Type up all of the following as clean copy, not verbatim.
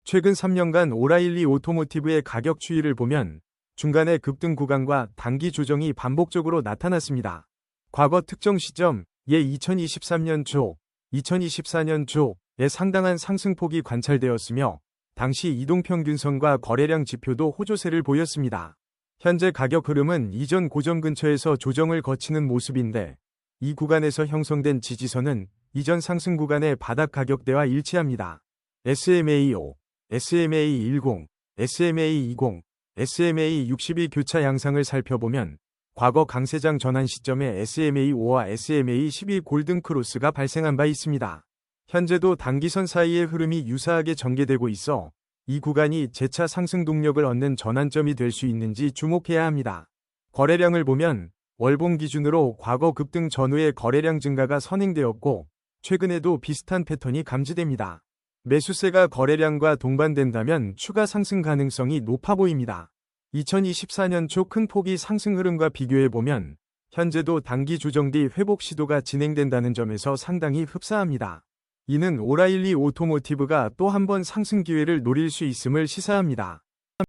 최근 3년간 오라일리 오토모티브의 가격 추이를 보면 중간의 급등 구간과 단기 조정이 반복적으로 나타났습니다. 과거 특정 시점, 예 2023년 초, 2024년 초에 상당한 상승폭이 관찰되었으며 당시 이동평균선과 거래량 지표도 호조세를 보였습니다. 현재 가격 흐름은 이전 고점 근처에서 조정을 거치는 모습인데 이 구간에서 형성된 지지선은 이전 상승 구간의 바닥 가격대와 일치합니다. SMA5, SMA10, SMA20, SMA62 교차 양상을 살펴보면 과거 강세장 전환 시점에 SMA5와 SMA12 골든 크로스가 발생한 바 있습니다. 현재도 단기선 사이의 흐름이 유사하게 전개되고 있어 이 구간이 재차 상승 동력을 얻는 전환점이 될 수 있는지 주목해야 합니다. 거래량을 보면 월봉 기준으로 과거 급등 전후의 거래량 증가가 선행되었고 최근에도 비슷한 패턴이 감지됩니다. 매수세가 거래량과 동반된다면 추가 상승 가능성이 높아 보입니다. 2024년 초 큰 폭의 상승 흐름과 비교해보면 현재도 단기 조정 뒤 회복 시도가 진행된다는 점에서 상당히 흡사합니다. 이는 오라일리 오토모티브가 또 한 번 상승 기회를 노릴 수 있음을 시사합니다.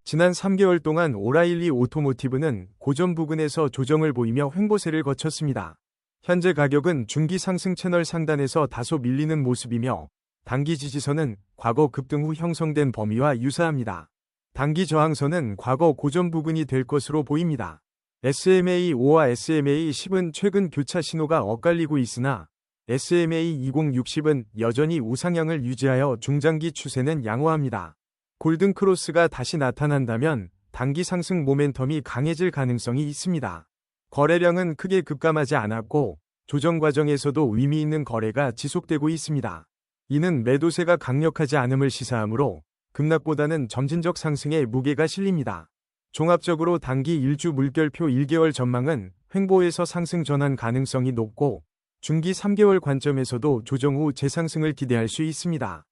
지난 3개월 동안 오라일리 오토모티브는 고점 부근에서 조정을 보이며 횡보세를 거쳤습니다. 현재 가격은 중기 상승 채널 상단에서 다소 밀리는 모습이며 단기 지지선은 과거 급등 후 형성된 범위와 유사합니다. 단기 저항선은 과거 고점 부근이 될 것으로 보입니다. SMA5와 SMA10은 최근 교차 신호가 엇갈리고 있으나 SMA2060은 여전히 우상향을 유지하여 중장기 추세는 양호합니다. 골든 크로스가 다시 나타난다면 단기 상승 모멘텀이 강해질 가능성이 있습니다. 거래량은 크게 급감하지 않았고 조정 과정에서도 의미 있는 거래가 지속되고 있습니다. 이는 매도세가 강력하지 않음을 시사하므로 급락보다는 점진적 상승에 무게가 실립니다. 종합적으로 단기 일주 물결표 1개월 전망은 횡보에서 상승 전환 가능성이 높고 중기 3개월 관점에서도 조정 후 재상승을 기대할 수 있습니다.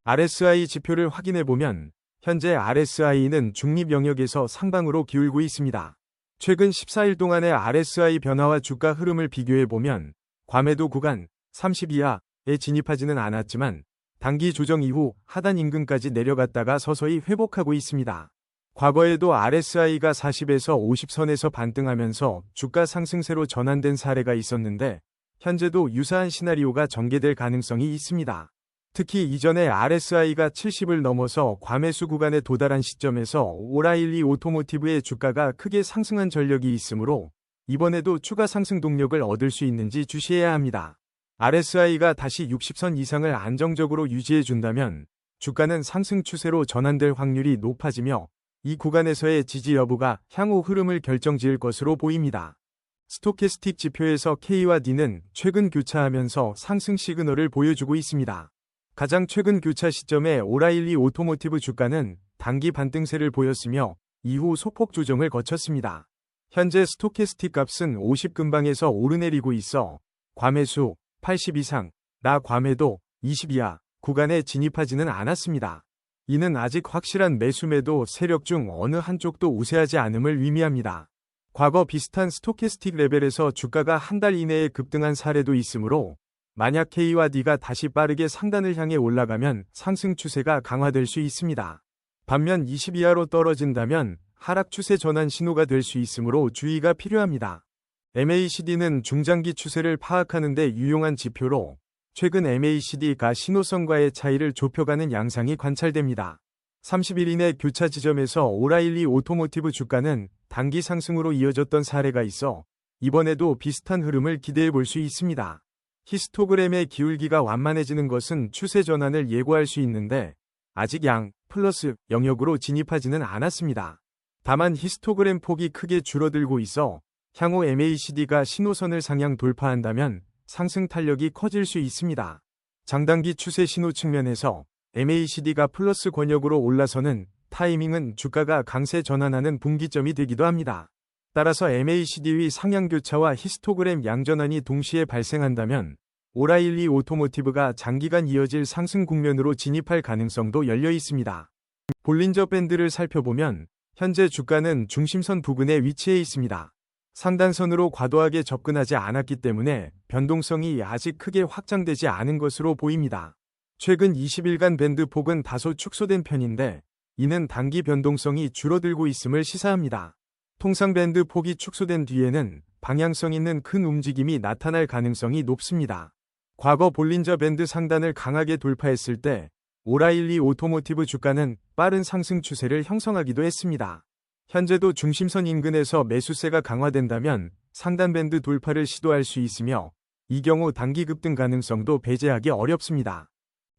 RSI 지표를 확인해보면 현재 RSI는 중립 영역에서 상방으로 기울고 있습니다. 최근 14일 동안의 RSI 변화와 주가 흐름을 비교해보면 과매도 구간 30 이하에 진입하지는 않았지만 단기 조정 이후 하단 인근까지 내려갔다가 서서히 회복하고 있습니다. 과거에도 RSI가 40에서 50선에서 반등하면서 주가 상승세로 전환된 사례가 있었는데 현재도 유사한 시나리오가 전개될 가능성이 있습니다. 특히 이전에 RSI가 70을 넘어서 과매수 구간에 도달한 시점에서 오라일리 오토모티브의 주가가 크게 상승한 전력이 있으므로 이번에도 추가 상승 동력을 얻을 수 있는지 주시해야 합니다. RSI가 다시 60선 이상을 안정적으로 유지해준다면 주가는 상승 추세로 전환될 확률이 높아지며 이 구간에서의 지지 여부가 향후 흐름을 결정지을 것으로 보입니다. 스토캐스틱 지표에서 K와 D는 최근 교차하면서 상승 시그널을 보여주고 있습니다. 가장 최근 교차 시점에 오라일리 오토모티브 주가는 단기 반등세를 보였으며 이후 소폭 조정을 거쳤습니다. 현재 스토캐스틱 값은 50 근방에서 오르내리고 있어 과매수 80 이상, 나 과매도 20 이하 구간에 진입하지는 않았습니다. 이는 아직 확실한 매수매도 세력 중 어느 한쪽도 우세하지 않음을 의미합니다. 과거 비슷한 스토캐스틱 레벨에서 주가가 한 달 이내에 급등한 사례도 있으므로 만약 K와 D가 다시 빠르게 상단을 향해 올라가면 상승 추세가 강화될 수 있습니다. 반면 20 이하로 떨어진다면 하락 추세 전환 신호가 될 수 있으므로 주의가 필요합니다. MACD는 중장기 추세를 파악하는 데 유용한 지표로 최근 MACD가 신호선과의 차이를 좁혀가는 양상이 관찰됩니다. 30일 이내 교차 지점에서 오라일리 오토모티브 주가는 단기 상승으로 이어졌던 사례가 있어 이번에도 비슷한 흐름을 기대해 볼 수 있습니다. 히스토그램의 기울기가 완만해지는 것은 추세 전환을 예고할 수 있는데 아직 양, 플러스 영역으로 진입하지는 않았습니다. 다만 히스토그램 폭이 크게 줄어들고 있어 향후 MACD가 신호선을 상향 돌파한다면 상승 탄력이 커질 수 있습니다. 장단기 추세 신호 측면에서 MACD가 플러스 권역으로 올라서는 타이밍은 주가가 강세 전환하는 분기점이 되기도 합니다. 따라서 MACD의 상향 교차와 히스토그램 양전환이 동시에 발생한다면 오라일리 오토모티브가 장기간 이어질 상승 국면으로 진입할 가능성도 열려 있습니다. 볼린저 밴드를 살펴보면 현재 주가는 중심선 부근에 위치해 있습니다. 상단선으로 과도하게 접근하지 않았기 때문에 변동성이 아직 크게 확장되지 않은 것으로 보입니다. 최근 20일간 밴드 폭은 다소 축소된 편인데 이는 단기 변동성이 줄어들고 있음을 시사합니다. 통상 밴드 폭이 축소된 뒤에는 방향성 있는 큰 움직임이 나타날 가능성이 높습니다. 과거 볼린저 밴드 상단을 강하게 돌파했을 때 오라일리 오토모티브 주가는 빠른 상승 추세를 형성하기도 했습니다. 현재도 중심선 인근에서 매수세가 강화된다면 상단 밴드 돌파를 시도할 수 있으며 이 경우 단기 급등 가능성도 배제하기 어렵습니다.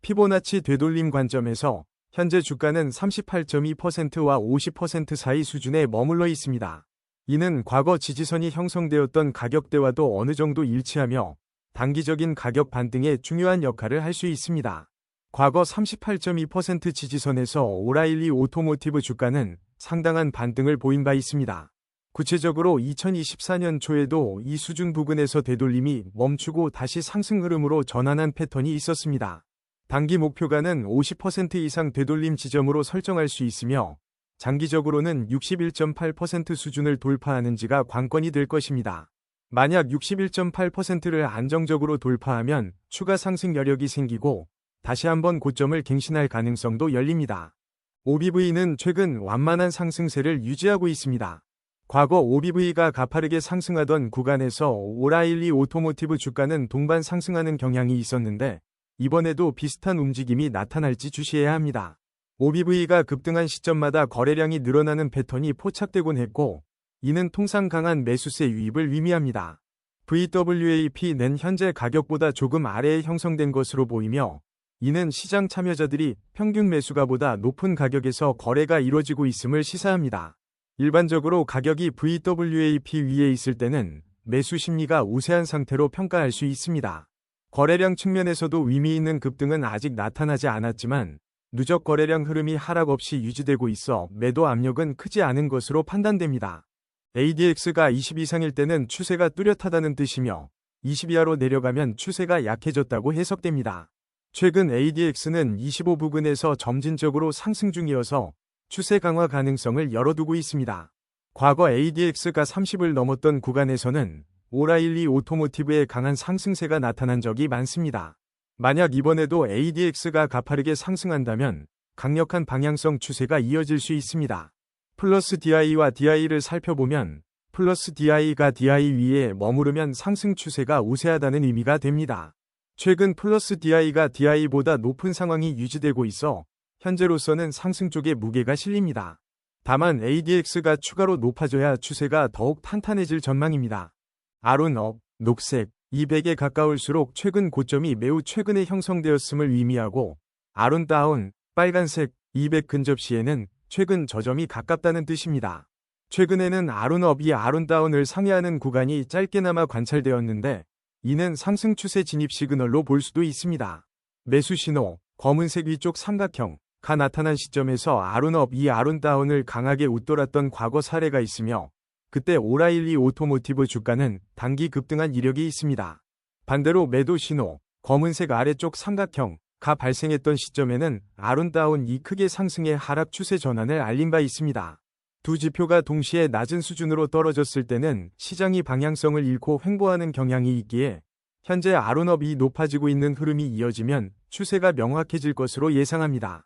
피보나치 되돌림 관점에서 현재 주가는 38.2%와 50% 사이 수준에 머물러 있습니다. 이는 과거 지지선이 형성되었던 가격대와도 어느 정도 일치하며 단기적인 가격 반등에 중요한 역할을 할 수 있습니다. 과거 38.2% 지지선에서 오라일리 오토모티브 주가는 상당한 반등을 보인 바 있습니다. 구체적으로 2024년 초에도 이 수준 부근에서 되돌림이 멈추고 다시 상승 흐름으로 전환한 패턴이 있었습니다. 단기 목표가는 50% 이상 되돌림 지점으로 설정할 수 있으며 장기적으로는 61.8% 수준을 돌파하는지가 관건이 될 것입니다. 만약 61.8%를 안정적으로 돌파하면 추가 상승 여력이 생기고 다시 한번 고점을 갱신할 가능성도 열립니다. OBV는 최근 완만한 상승세를 유지하고 있습니다. 과거 OBV가 가파르게 상승하던 구간에서 오라일리 오토모티브 주가는 동반 상승하는 경향이 있었는데 이번에도 비슷한 움직임이 나타날지 주시해야 합니다. OBV가 급등한 시점마다 거래량이 늘어나는 패턴이 포착되곤 했고 이는 통상 강한 매수세 유입을 의미합니다. VWAP는 현재 가격보다 조금 아래에 형성된 것으로 보이며 이는 시장 참여자들이 평균 매수가보다 높은 가격에서 거래가 이루어지고 있음을 시사합니다. 일반적으로 가격이 VWAP 위에 있을 때는 매수 심리가 우세한 상태로 평가할 수 있습니다. 거래량 측면에서도 의미 있는 급등은 아직 나타나지 않았지만 누적 거래량 흐름이 하락 없이 유지되고 있어 매도 압력은 크지 않은 것으로 판단됩니다. ADX가 20 이상일 때는 추세가 뚜렷하다는 뜻이며 20 이하로 내려가면 추세가 약해졌다고 해석됩니다. 최근 ADX는 25 부근에서 점진적으로 상승 중이어서 추세 강화 가능성을 열어두고 있습니다. 과거 ADX가 30을 넘었던 구간에서는 오라일리 오토모티브의 강한 상승세가 나타난 적이 많습니다. 만약 이번에도 ADX가 가파르게 상승한다면 강력한 방향성 추세가 이어질 수 있습니다. 플러스 DI와 DI를 살펴보면 플러스 DI가 DI 위에 머무르면 상승 추세가 우세하다는 의미가 됩니다. 최근 플러스 DI가 DI보다 높은 상황이 유지되고 있어 현재로서는 상승 쪽에 무게가 실립니다. 다만 ADX가 추가로 높아져야 추세가 더욱 탄탄해질 전망입니다. 아론업, 녹색, 200에 가까울수록 최근 고점이 매우 최근에 형성되었음을 의미하고 아론다운, 빨간색, 200 근접 시에는 최근 저점이 가깝다는 뜻입니다. 최근에는 아론업이 아론다운을 상회하는 구간이 짧게나마 관찰되었는데 이는 상승 추세 진입 시그널로 볼 수도 있습니다. 매수 신호, 검은색 위쪽 삼각형가 나타난 시점에서 아론업이 아론다운을 강하게 웃돌았던 과거 사례가 있으며 그때 오라일리 오토모티브 주가는 단기 급등한 이력이 있습니다. 반대로 매도 신호, 검은색 아래쪽 삼각형가 발생했던 시점에는 아론다운이 크게 상승의 하락 추세 전환을 알린 바 있습니다. 두 지표가 동시에 낮은 수준으로 떨어졌을 때는 시장이 방향성을 잃고 횡보하는 경향이 있기에 현재 아론업이 높아지고 있는 흐름이 이어지면 추세가 명확해질 것으로 예상합니다.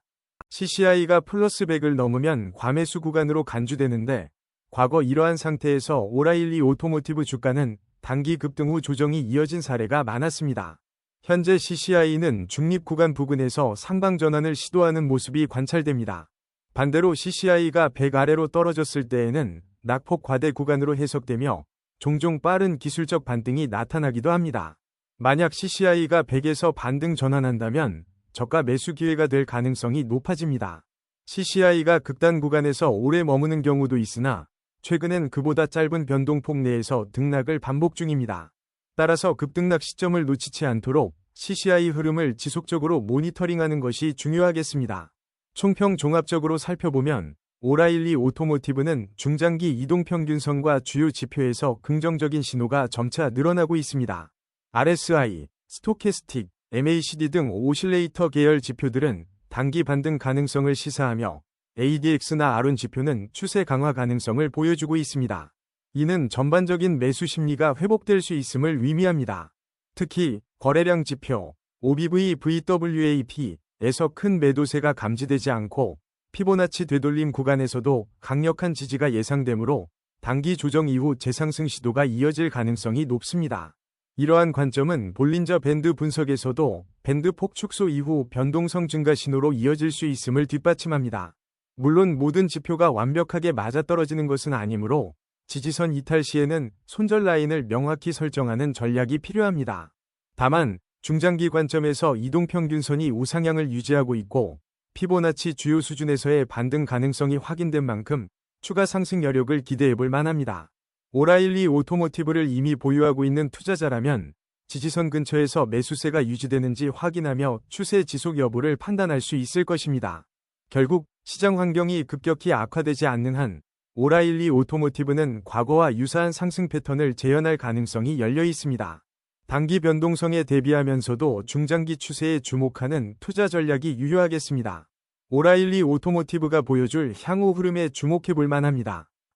CCI가 플러스 100을 넘으면 과매수 구간으로 간주되는데 과거 이러한 상태에서 오라일리 오토모티브 주가는 단기 급등 후 조정이 이어진 사례가 많았습니다. 현재 CCI는 중립 구간 부근에서 상방 전환을 시도하는 모습이 관찰됩니다. 반대로 CCI가 100 아래로 떨어졌을 때에는 낙폭 과대 구간으로 해석되며 종종 빠른 기술적 반등이 나타나기도 합니다. 만약 CCI가 100에서 반등 전환한다면 저가 매수 기회가 될 가능성이 높아집니다. CCI가 극단 구간에서 오래 머무는 경우도 있으나 최근엔 그보다 짧은 변동폭 내에서 등락을 반복 중입니다. 따라서 급등락 시점을 놓치지 않도록 CCI 흐름을 지속적으로 모니터링하는 것이 중요하겠습니다. 총평 종합적으로 살펴보면 오라일리 오토모티브는 중장기 이동평균선과 주요 지표에서 긍정적인 신호가 점차 늘어나고 있습니다. RSI, 스토캐스틱, MACD 등 오실레이터 계열 지표들은 단기 반등 가능성을 시사하며 ADX나 아론 지표는 추세 강화 가능성을 보여주고 있습니다. 이는 전반적인 매수 심리가 회복될 수 있음을 의미합니다. 특히 거래량 지표, OBV VWAP에서 큰 매도세가 감지되지 않고 피보나치 되돌림 구간에서도 강력한 지지가 예상되므로 단기 조정 이후 재상승 시도가 이어질 가능성이 높습니다. 이러한 관점은 볼린저 밴드 분석에서도 밴드 폭 축소 이후 변동성 증가 신호로 이어질 수 있음을 뒷받침합니다. 물론 모든 지표가 완벽하게 맞아떨어지는 것은 아니므로 지지선 이탈 시에는 손절 라인을 명확히 설정하는 전략이 필요합니다. 다만 중장기 관점에서 이동평균선이 우상향을 유지하고 있고 피보나치 주요 수준에서의 반등 가능성이 확인된 만큼 추가 상승 여력을 기대해볼 만합니다. 오라일리 오토모티브를 이미 보유하고 있는 투자자라면 지지선 근처에서 매수세가 유지되는지 확인하며 추세 지속 여부를 판단할 수 있을 것입니다. 결국 시장 환경이 급격히 악화되지 않는 한 오라일리 오토모티브는 과거와 유사한 상승 패턴을 재현할 가능성이 열려 있습니다. 단기 변동성에 대비하면서도 중장기 추세에 주목하는 투자 전략이 유효하겠습니다. 오라일리 오토모티브가 보여줄 향후 흐름에 주목해 볼 만합니다.